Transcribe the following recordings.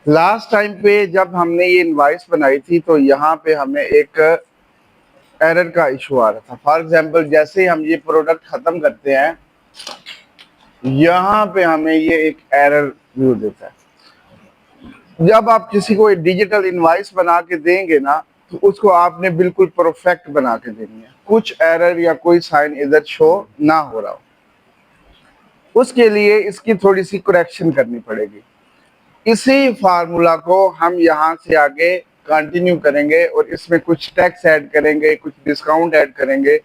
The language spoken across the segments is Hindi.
लास्ट टाइम पे जब हमने ये इनवाइस बनाई थी तो यहाँ पे हमें एक एरर का इशू आ रहा था। फॉर एग्जांपल जैसे ही हम ये प्रोडक्ट खत्म करते हैं, यहाँ पे हमें ये एक एरर व्यू देता है। जब आप किसी को डिजिटल इनवाइस बना के देंगे ना, तो उसको आपने बिल्कुल परफेक्ट बना के देनी है, कुछ एरर या कोई साइन इधर शो ना हो रहा हो। उसके लिए इसकी थोड़ी सी करेक्शन करनी पड़ेगी। इसी फार्मूला को हम यहाँ से आगे कंटिन्यू करेंगे और इसमें कुछ टैक्स ऐड करेंगे, कुछ डिस्काउंट ऐड करेंगे।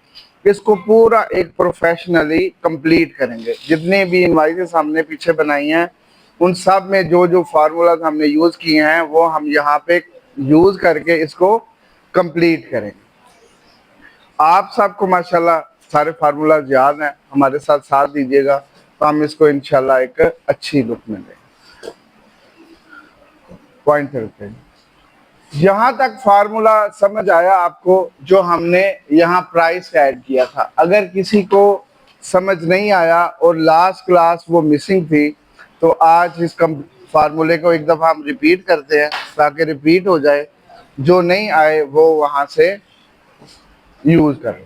इसको पूरा एक प्रोफेशनली कंप्लीट करेंगे। जितने भी इनवाइसेस हमने पीछे बनाई हैं, उन सब में जो जो फार्मूलाज हमने यूज किए हैं वो हम यहाँ पे यूज करके इसको कंप्लीट करेंगे। आप सबको माशाल्लाह सारे फार्मूलाज याद हैं, हमारे साथ साथ दीजिएगा तो हम इसको इंशाल्लाह एक अच्छी लुक में देंगे। पॉइंट करते हैं। यहाँ तक फार्मूला समझ आया आपको, जो हमने यहाँ प्राइस ऐड किया था। अगर किसी को समझ नहीं आया और लास्ट क्लास वो मिसिंग थी, तो आज इस फार्मूले को एक दफ़ा हम रिपीट करते हैं ताकि रिपीट हो जाए। जो नहीं आए वो वहाँ से यूज करें।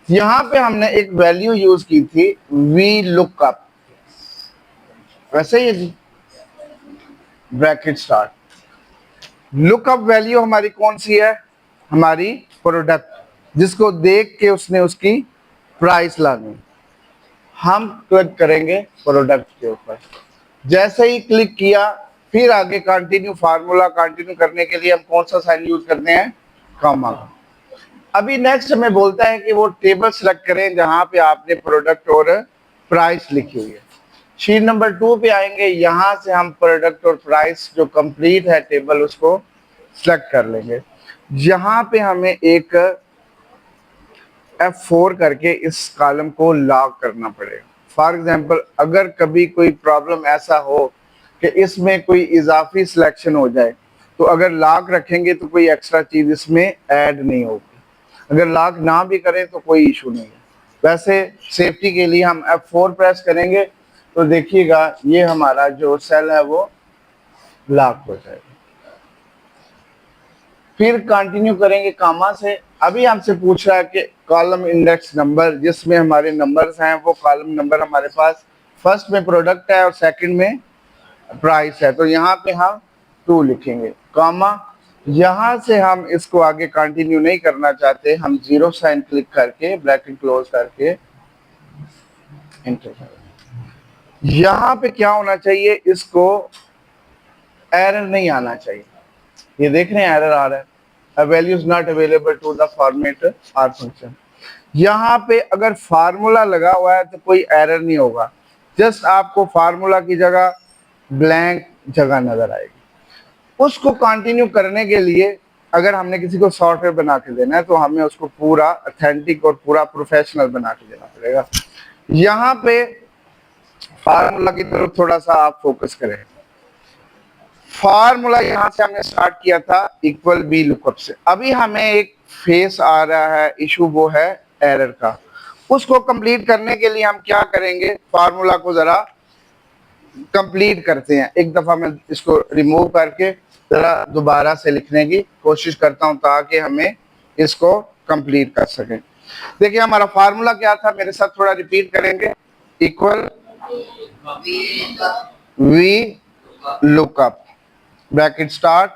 यहाँ पे हमने एक वैल्यू यूज की थी, वी लुकअप। वैसे ही जी, ब्रैकेट स्टार्ट। लुकअप वैल्यू हमारी कौन सी है? हमारी प्रोडक्ट, जिसको देख के उसने उसकी प्राइस लानी। हम क्लिक करेंगे प्रोडक्ट के ऊपर। जैसे ही क्लिक किया, फिर आगे कंटिन्यू फार्मूला कंटिन्यू करने के लिए हम कौन सा साइन यूज करते हैं? कॉमा। अभी नेक्स्ट हमें बोलता है कि वो टेबल सेलेक्ट करें जहां पे आपने प्रोडक्ट और प्राइस लिखी हुई है। शीट नंबर 2 पे आएंगे, यहां से हम प्रोडक्ट और प्राइस जो कंप्लीट है टेबल उसको सेलेक्ट कर लेंगे। यहाँ पे हमें एक F4 करके इस कॉलम को लॉक करना पड़ेगा। फॉर एग्जांपल अगर कभी कोई प्रॉब्लम ऐसा हो कि इसमें कोई इजाफी सिलेक्शन हो जाए, तो अगर लॉक रखेंगे तो कोई एक्स्ट्रा चीज इसमें ऐड नहीं होगी। अगर लॉक ना भी करें तो कोई इशू नहीं है। वैसे सेफ्टी के लिए हम F4 प्रेस करेंगे तो देखिएगा ये हमारा जो सेल है वो लॉक हो जाएगा। फिर कंटिन्यू करेंगे कामा से। अभी हमसे पूछ रहा है कि कॉलम इंडेक्स नंबर, जिसमें हमारे नंबर्स हैं, वो कॉलम नंबर हमारे पास फर्स्ट में प्रोडक्ट है और सेकंड में प्राइस है, तो यहाँ पे हम 2 लिखेंगे कामा। यहाँ से हम इसको आगे कंटिन्यू नहीं करना चाहते, हम 0 साइन क्लिक करके ब्रैकेट क्लोज करके एंटर करेंगे। यहाँ पे क्या होना चाहिए? इसको एरर नहीं आना चाहिए। ये देख रहे हैं एरर आ रहा है, a value is not available to the format or function। यहाँ पे अगर फार्मूला लगा हुआ है तो कोई एरर नहीं होगा, जस्ट आपको फार्मूला की जगह ब्लैंक जगह नजर आएगी। उसको कंटिन्यू करने के लिए अगर हमने किसी को सॉफ्टवेयर बना के देना है तो हमें उसको पूरा ऑथेंटिक और पूरा प्रोफेशनल बना के देना पड़ेगा। यहाँ पे फार्मूला की तरफ थोड़ा सा आप फोकस करें। फार्मूला यहां से हमने स्टार्ट किया था इक्वल बी लुकअप से। अभी हमें एक फेस आ रहा है इशू, वो है एरर का। उसको कंप्लीट करने के लिए हम क्या करेंगे? फार्मूला को जरा कंप्लीट करते हैं। एक दफा मैं इसको रिमूव करके जरा दोबारा से लिखने की कोशिश करता हूं ताकि हमें इसको कंप्लीट कर सकें। देखिए हमारा फार्मूला क्या था, मेरे साथ थोड़ा रिपीट करेंगे। Equal V lookup bracket start.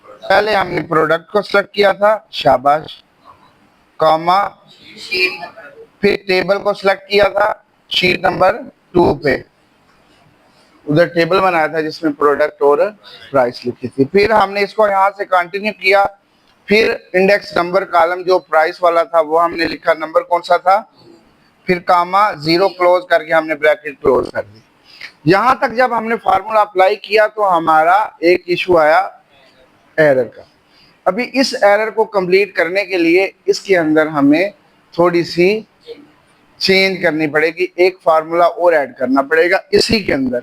पहले हमने प्रोडक्ट को सेलेक्ट किया था, शाबाश, कॉमा, फिर टेबल को सिलेक्ट किया था शीट नंबर 2 पे। उधर टेबल बनाया था जिसमें प्रोडक्ट और प्राइस लिखी थी। फिर हमने इसको यहाँ से कंटिन्यू किया। फिर इंडेक्स नंबर कॉलम जो प्राइस वाला था वो हमने लिखा, नंबर कौन सा था, फिर कामा 0 क्लोज करके हमने ब्रैकेट क्लोज कर दी। यहाँ तक जब हमने फार्मूला अप्लाई किया तो हमारा एक इशू आया एरर का। अभी इस एरर को कंप्लीट करने के लिए इसके अंदर हमें थोड़ी सी चेंज करनी पड़ेगी, एक फार्मूला और ऐड करना पड़ेगा इसी के अंदर।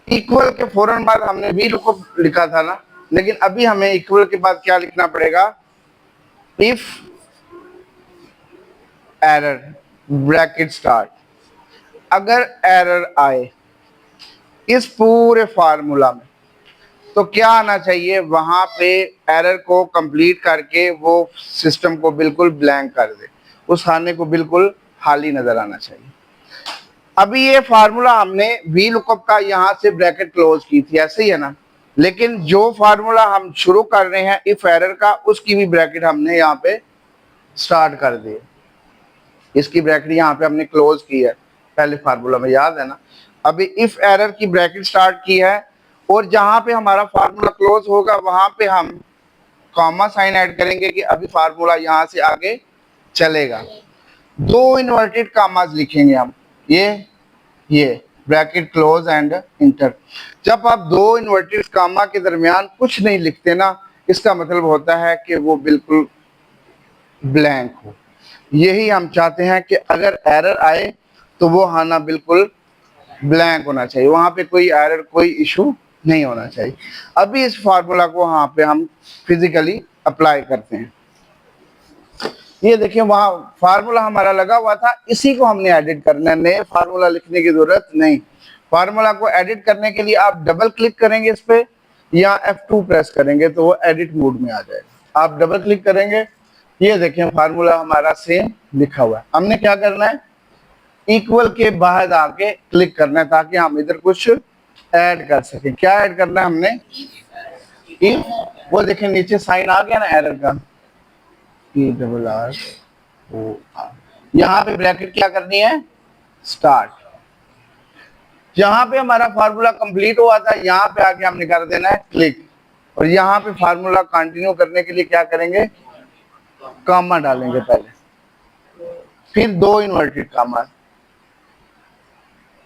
इक्वल के फौरन बाद हमने भी लुकअप लिखा था ना, लेकिन अभी हमें इक्वल के बाद क्या लिखना पड़ेगा? If error bracket start. अगर एरर आए इस पूरे फार्मूला में तो क्या आना चाहिए वहां पे, एरर को कंप्लीट करके वो सिस्टम को बिल्कुल ब्लैंक कर दे, उस खाने को बिल्कुल खाली नजर आना चाहिए। अभी ये फार्मूला हमने वी लुकअप का यहाँ से ब्रैकेट क्लोज की थी, ऐसे ही है ना, लेकिन जो फार्मूला हम शुरू कर रहे हैं इफ एरर का, उसकी भी ब्रैकेट हमने यहाँ पे स्टार्ट कर दी। इसकी ब्रैकेट यहाँ पे हमने क्लोज की है, पहले फार्मूला में याद है ना। अभी इफ एरर की ब्रैकेट स्टार्ट की है, और जहां पे हमारा फार्मूला क्लोज होगा वहां पे हम कॉमा साइन ऐड करेंगे कि अभी फार्मूला यहां से आगे चलेगा। दो इन्वर्टेड कामाज लिखेंगे हम, ये ब्रैकेट क्लोज एंड इंटर। जब आप दो इन्वर्टेड कामा के दरमियान कुछ नहीं लिखते ना, इसका मतलब होता है कि वो बिल्कुल ब्लैंक हो। यही हम चाहते हैं कि अगर एरर आए तो वो आना बिल्कुल ब्लैंक होना चाहिए, वहां पे कोई एरर, कोई इशू नहीं होना चाहिए। अभी इस फार्मूला को वहां पे हम फिजिकली अप्लाई करते हैं। ये देखिए वहां फार्मूला हमारा लगा हुआ था, इसी को हमने एडिट करना है, नए फार्मूला लिखने की जरूरत नहीं। फार्मूला को एडिट करने के लिए आप डबल क्लिक करेंगे इस पे या F2 प्रेस करेंगे तो वो एडिट मोड में आ जाएगा। आप डबल क्लिक करेंगे, ये देखें फार्मूला हमारा सेम लिखा हुआ है। हमने क्या करना है, इक्वल के बाद आके क्लिक करना है ताकि हम इधर कुछ ऐड कर सकें। क्या ऐड करना है हमने, इफ, वो देखें नीचे साइन आ गया ना एरर का, ERROR। यहाँ पे ब्रैकेट क्या करनी है, स्टार्ट। जहां पे हमारा फार्मूला कंप्लीट हुआ था यहाँ पे आके हमने कर देना है क्लिक, और यहाँ पे फार्मूला कंटिन्यू करने के लिए क्या करेंगे, कामा डालेंगे पहले, फिर दो इन्वर्टेड कामा,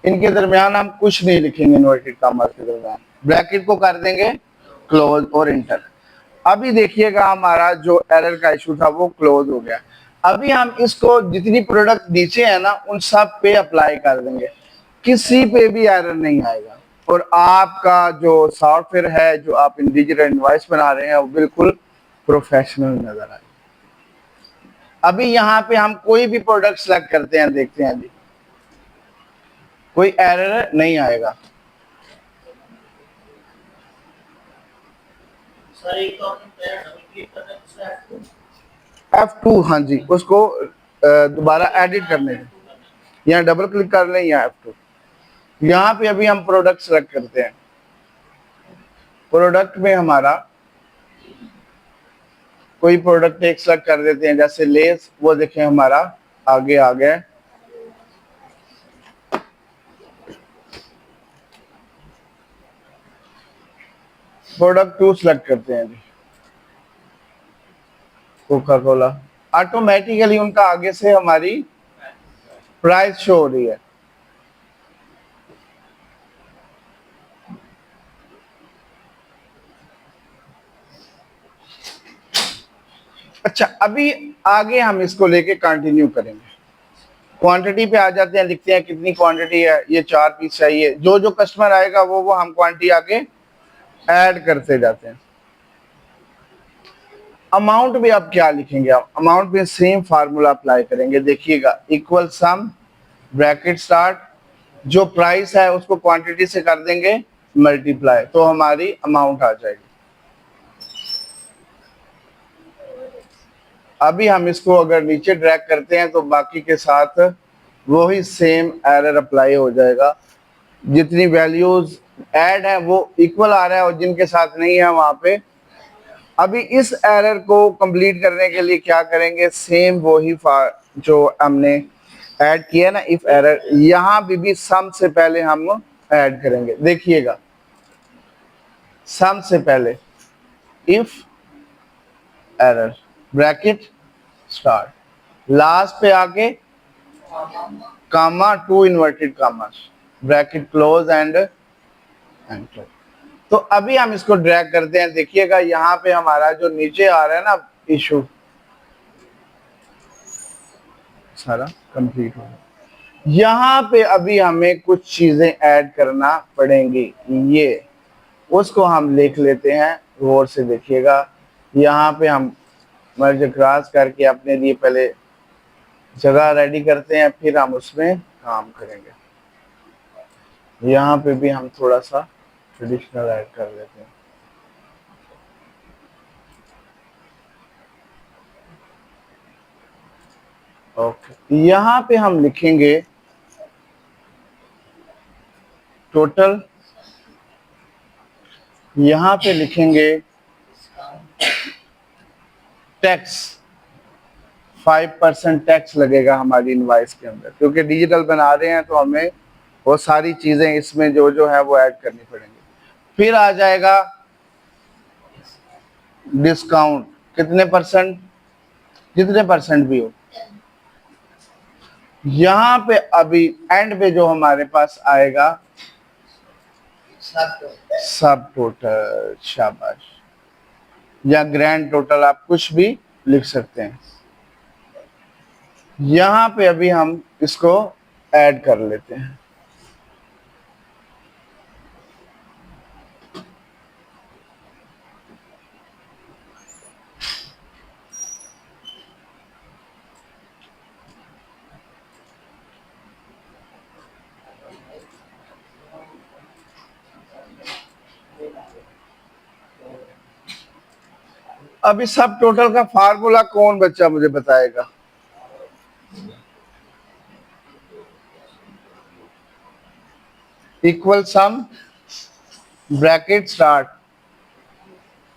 इनके दरमियान हम कुछ नहीं लिखेंगे, इन्वर्टेड कामा के दरमियान ब्रैकेट को कर देंगे क्लोज और इंटर। अभी देखिएगा हमारा जो एरर का इशू था वो क्लोज हो गया। अभी हम इसको जितनी प्रोडक्ट नीचे है ना उन सब पे अप्लाई कर देंगे, किसी पे भी एरर नहीं आएगा, और आपका जो सॉफ्टवेयर है, जो आप डिजिटल इनवॉइस बना रहे हैं, वो बिल्कुल प्रोफेशनल नजर आएगा। अभी यहाँ पे हम कोई भी प्रोडक्ट सेलेक्ट करते हैं, देखते हैं अभी कोई एरर नहीं आएगा। F2, हाँ जी, उसको दोबारा एडिट करने में यहाँ डबल क्लिक कर लें या F2। यहाँ पे अभी हम प्रोडक्ट सेलेक्ट करते हैं, प्रोडक्ट में हमारा कोई प्रोडक्ट एक सेलेक्ट कर देते हैं, जैसे लेस, वो देखें हमारा आगे आ गया। प्रोडक्ट 2 सेलेक्ट करते हैं जी, कोका कोला। ऑटोमेटिकली उनका आगे से हमारी प्राइस शो हो रही है। अच्छा, अभी आगे हम इसको लेके कंटिन्यू करेंगे। क्वांटिटी पे आ जाते हैं, लिखते हैं कितनी क्वांटिटी है, ये 4 पीस चाहिए। जो जो कस्टमर आएगा वो हम क्वांटिटी आगे ऐड करते जाते हैं। अमाउंट में आप क्या लिखेंगे, आप अमाउंट में सेम फार्मूला अप्लाई करेंगे। देखिएगा इक्वल सम ब्रैकेट स्टार्ट, जो प्राइस है उसको क्वांटिटी से कर देंगे मल्टीप्लाई, तो हमारी अमाउंट आ जाएगी। अभी हम इसको अगर नीचे ड्रैग करते हैं तो बाकी के साथ वही सेम एरर अप्लाई हो जाएगा। जितनी वैल्यूज ऐड है वो इक्वल आ रहा है, और जिनके साथ नहीं है वहां पे। अभी इस एरर को कंप्लीट करने के लिए क्या करेंगे, सेम वही जो हमने ऐड किया ना इफ एरर, यहां भी सम से पहले हम ऐड करेंगे। देखिएगा सम से पहले if error bracket start, last पे आके comma, 2 inverted comma, bracket close and enter. तो अभी हम इसको ड्रैग करते हैं। देखिएगा यहाँ पे हमारा जो नीचे आ रहा है ना इशू, सारा कंप्लीट हो गया। यहाँ पे अभी हमें कुछ चीजें ऐड करना पड़ेंगी, ये उसको हम लिख लेते हैं। गौर से देखिएगा, यहाँ पे हम मर्ज क्रॉस करके अपने लिए पहले जगह रेडी करते हैं, फिर हम उसमें काम करेंगे। यहाँ पे भी हम थोड़ा सा ट्रेडिशनल ऐड कर लेते हैं। ओके, यहाँ पे हम लिखेंगे टोटल, यहाँ पे लिखेंगे टैक्स, 5% टैक्स लगेगा हमारी इनवाइस के अंदर, क्योंकि डिजिटल बना रहे हैं तो हमें वो सारी चीजें इसमें जो जो है वो ऐड करनी पड़ेंगी। फिर आ जाएगा डिस्काउंट, कितने परसेंट, जितने परसेंट भी हो। यहाँ पे अभी एंड पे जो हमारे पास आएगा सब टोटल, शाबाश, या ग्रैंड टोटल, आप कुछ भी लिख सकते हैं। यहाँ पे अभी हम इसको ऐड कर लेते हैं। अभी सब टोटल का फार्मूला कौन बच्चा मुझे बताएगा? Equal some, bracket start,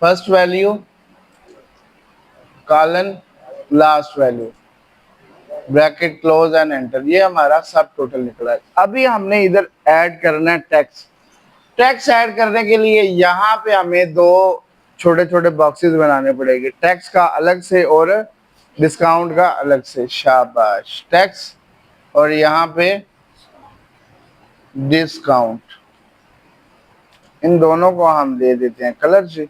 first value colon, last value, bracket close and enter. ये हमारा सब टोटल निकला है। अभी हमने इधर ऐड करना है टैक्स। टैक्स ऐड करने के लिए यहाँ पे हमें दो छोटे छोटे बॉक्सेस बनाने पड़ेंगे, टैक्स का अलग से और डिस्काउंट का अलग से। शाबाश, टैक्स और यहाँ पे डिस्काउंट, इन दोनों को हम दे देते हैं कलर से,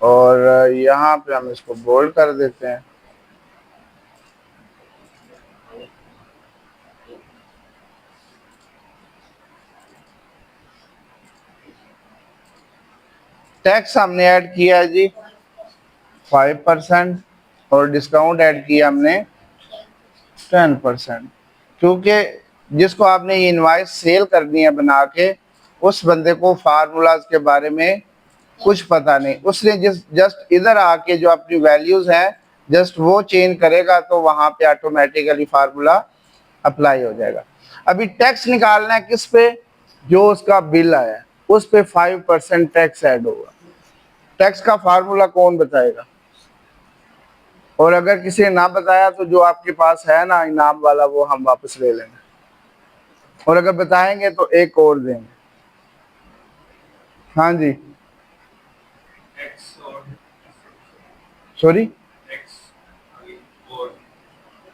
और यहाँ पे हम इसको बोल्ड कर देते हैं। टैक्स हमने ऐड किया है जी 5% और डिस्काउंट ऐड किया हमने 10%, क्योंकि जिसको आपने ये इनवाइस सेल करनी है बना के, उस बंदे को फार्मूलाज के बारे में कुछ पता नहीं, उसने जस्ट इधर आके जो अपनी वैल्यूज है जस्ट वो चेंज करेगा तो वहां पे ऑटोमेटिकली फार्मूला अप्लाई हो जाएगा। अभी टैक्स निकालना है किस पे? जो उसका बिल आया है उस पे 5% टैक्स ऐड होगा। टैक्स का फार्मूला कौन बताएगा? और अगर किसी ने ना बताया तो जो आपके पास है ना इनाम वाला, वो हम वापस ले लेंगे, और अगर बताएंगे तो एक और देंगे। हाँ जी, सॉरी,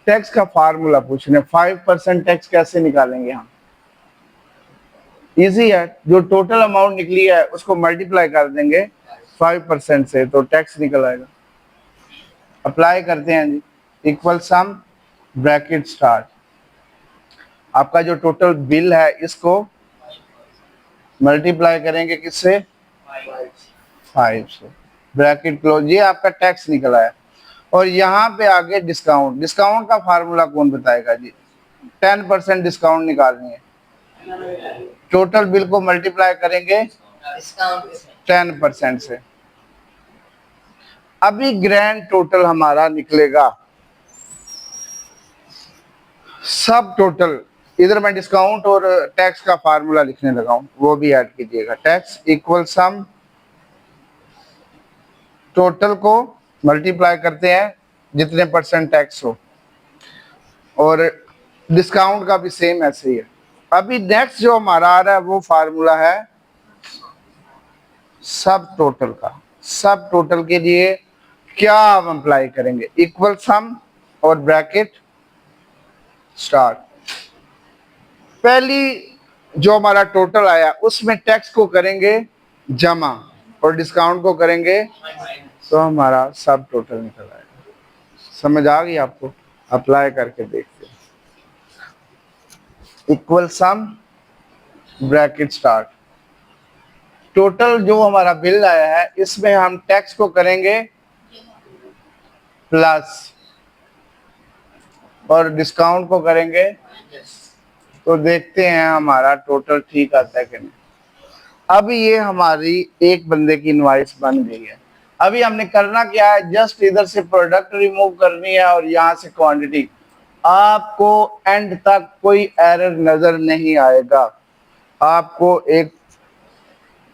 टैक्स का फार्मूला पूछ रहे हैं। 5% टैक्स कैसे निकालेंगे हम? इजी है, जो टोटल अमाउंट निकली है उसको मल्टीप्लाई कर देंगे 5% से तो टैक्स निकल आएगा। अप्लाई करते हैं जी, इक्वल सम, ब्रैकेट स्टार्ट, आपका जो टोटल बिल है इसको मल्टीप्लाई करेंगे किससे? 5 से, ब्रैकेट क्लोज, ये आपका टैक्स निकला है। और यहाँ पे आगे डिस्काउंट, डिस्काउंट का फार्मूला कौन बताएगा जी? 10% डिस्काउंट निकालनी है, टोटल बिल को मल्टीप्लाई करेंगे 10% से। अभी ग्रैंड टोटल हमारा निकलेगा सब टोटल। इधर मैं डिस्काउंट और टैक्स का फार्मूला लिखने लगा हूं, वो भी ऐड कीजिएगा। टैक्स इक्वल सम, टोटल को मल्टीप्लाई करते हैं जितने परसेंट टैक्स हो, और डिस्काउंट का भी सेम ऐसे ही है। अभी नेक्स्ट जो हमारा आ रहा है वो फार्मूला है सब टोटल का। सब टोटल के लिए क्या हम अप्लाई करेंगे? इक्वल सम और ब्रैकेट स्टार्ट। पहली जो हमारा टोटल आया उसमें टैक्स को करेंगे जमा और डिस्काउंट को करेंगे, तो हमारा सब टोटल निकल आएगा। समझ आ गई आपको? अप्लाई करके देखते हैं। इक्वल सम, ब्रैकेट स्टार्ट, टोटल जो हमारा बिल आया है इसमें हम टैक्स को करेंगे प्लस और डिस्काउंट को करेंगे, तो देखते हैं हमारा टोटल ठीक आता है कि नहीं। अब ये हमारी एक बंदे की इनवाइस बन गई है। अभी हमने करना क्या है, जस्ट इधर से प्रोडक्ट रिमूव करनी है और यहाँ से क्वांटिटी। आपको एंड तक कोई एरर नजर नहीं आएगा, आपको एक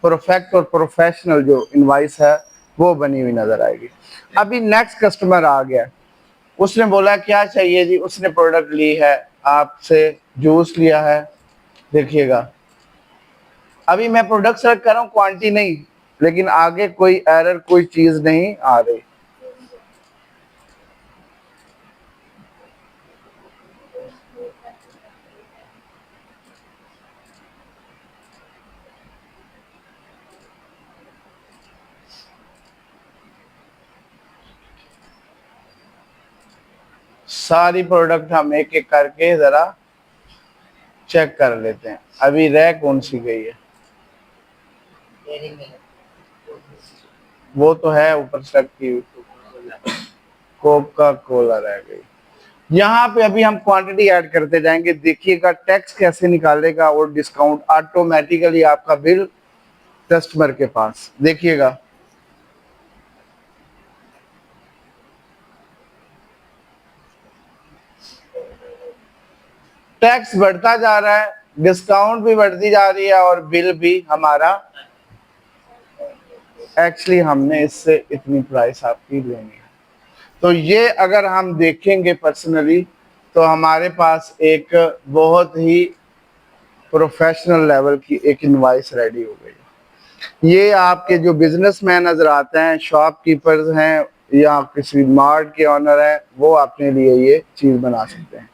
परफेक्ट और प्रोफेशनल जो इनवाइस है वो बनी हुई नजर आएगी। अभी नेक्स्ट कस्टमर आ गया, उसने बोला क्या चाहिए जी, उसने प्रोडक्ट ली है आपसे, जूस लिया है। देखिएगा अभी मैं प्रोडक्ट सेलेक्ट कर रहा हूँ, क्वांटिटी नहीं, लेकिन आगे कोई एरर कोई चीज नहीं आ रही। सारी प्रोडक्ट हम एक एक करके जरा चेक कर लेते हैं। अभी रह कौन सी गई है, वो तो है ऊपर सेट की, कोका कोला रह गई। यहाँ पे अभी हम क्वांटिटी ऐड करते जाएंगे। देखिएगा टैक्स कैसे निकालेगा और डिस्काउंट ऑटोमेटिकली आपका बिल कस्टमर के पास। देखिएगा टैक्स बढ़ता जा रहा है, डिस्काउंट भी बढ़ती जा रही है और बिल भी हमारा, एक्चुअली हमने इससे इतनी प्राइस आपकी लेनी है। तो ये अगर हम देखेंगे पर्सनली तो हमारे पास एक बहुत ही प्रोफेशनल लेवल की एक इनवाइस रेडी हो गई। ये आपके जो बिजनेसमैन नजर आते हैं, शॉपकीपर्स हैं या किसी मार्ट के ऑनर हैं, वो अपने लिए ये चीज बना सकते हैं।